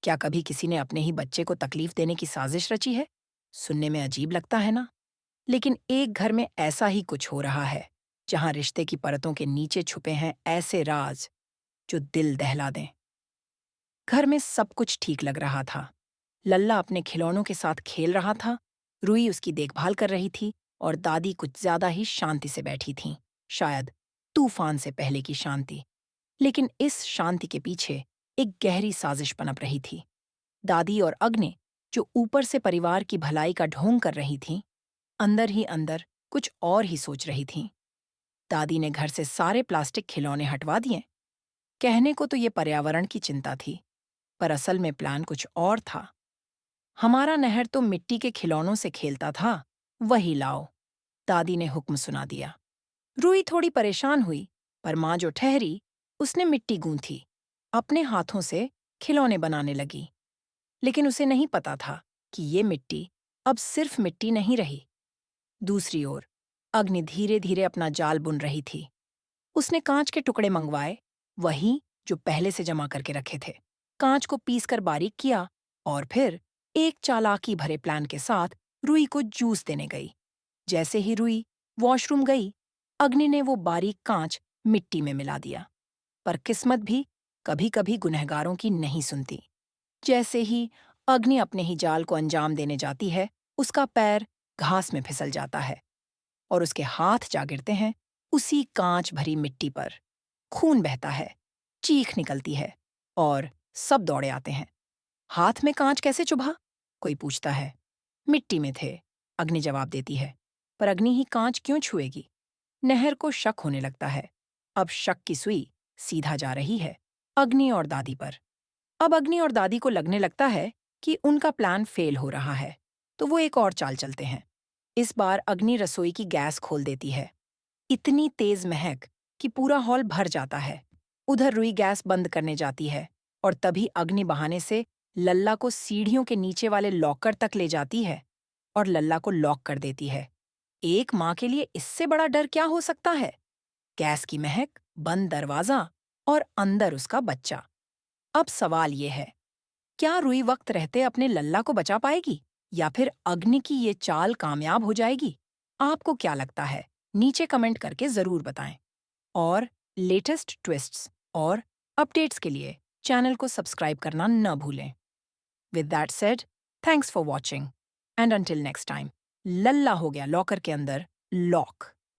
क्या कभी किसी ने अपने ही बच्चे को तकलीफ देने की साजिश रची है? सुनने में अजीब लगता है ना? लेकिन एक घर में ऐसा ही कुछ हो रहा है, जहां रिश्ते की परतों के नीचे छुपे हैं ऐसे राज जो दिल दहला दें। घर में सब कुछ ठीक लग रहा था। लल्ला अपने खिलौनों के साथ खेल रहा था, रुई उसकी देखभाल कर रही थी और दादी कुछ ज्यादा ही शांति से बैठी थीं। शायद तूफान से पहले की शांति। लेकिन इस शांति के पीछे एक गहरी साजिश पनप रही थी। दादी और अग्नि, जो ऊपर से परिवार की भलाई का ढोंग कर रही थीं, अंदर ही अंदर कुछ और ही सोच रही थीं। दादी ने घर से सारे प्लास्टिक खिलौने हटवा दिए। कहने को तो ये पर्यावरण की चिंता थी, पर असल में प्लान कुछ और था। हमारा नहर तो मिट्टी के खिलौनों से खेलता था, वही लाओ, दादी ने हुक्म सुना दिया। रूही थोड़ी परेशान हुई, पर माँ जो ठहरी, उसने मिट्टी गूंथी, अपने हाथों से खिलौने बनाने लगी। लेकिन उसे नहीं पता था कि ये मिट्टी अब सिर्फ मिट्टी नहीं रही। दूसरी ओर अग्नि धीरे धीरे अपना जाल बुन रही थी। उसने कांच के टुकड़े मंगवाए, वही जो पहले से जमा करके रखे थे। कांच को पीसकर बारीक किया और फिर एक चालाकी भरे प्लान के साथ रुई को जूस देने गई। जैसे ही रुई वॉशरूम गई, अग्नि ने वो बारीक कांच मिट्टी में मिला दिया। पर किस्मत भी कभी कभी गुनहगारों की नहीं सुनती। जैसे ही अग्नि अपने ही जाल को अंजाम देने जाती है, उसका पैर घास में फिसल जाता है और उसके हाथ जा गिरते हैं उसी कांच भरी मिट्टी पर। खून बहता है, चीख निकलती है और सब दौड़े आते हैं। हाथ में कांच कैसे चुभा? कोई पूछता है। मिट्टी में थे, अग्नि जवाब देती है। पर अग्नि ही कांच क्यों छुएगी? नहर को शक होने लगता है। अब शक की सुई सीधा जा रही है अग्नि और दादी पर। अब अग्नि और दादी को लगने लगता है कि उनका प्लान फेल हो रहा है, तो वो एक और चाल चलते हैं। इस बार अग्नि रसोई की गैस खोल देती है। इतनी तेज महक कि पूरा हॉल भर जाता है। उधर रुई गैस बंद करने जाती है और तभी अग्नि बहाने से लल्ला को सीढ़ियों के नीचे वाले लॉकर तक ले जाती है और लल्ला को लॉक कर देती है। एक माँ के लिए इससे बड़ा डर क्या हो सकता है? गैस की महक, बंद दरवाजा और अंदर उसका बच्चा। अब सवाल ये है, क्या रुई वक्त रहते अपने लल्ला को बचा पाएगी या फिर अग्नि की ये चाल कामयाब हो जाएगी? आपको क्या लगता है? नीचे कमेंट करके जरूर बताएं। और लेटेस्ट ट्विस्ट्स और अपडेट्स के लिए चैनल को सब्सक्राइब करना न भूलें। With that said, thanks for watching and until next time. लल्ला हो गया लॉकर के अंदर लॉक।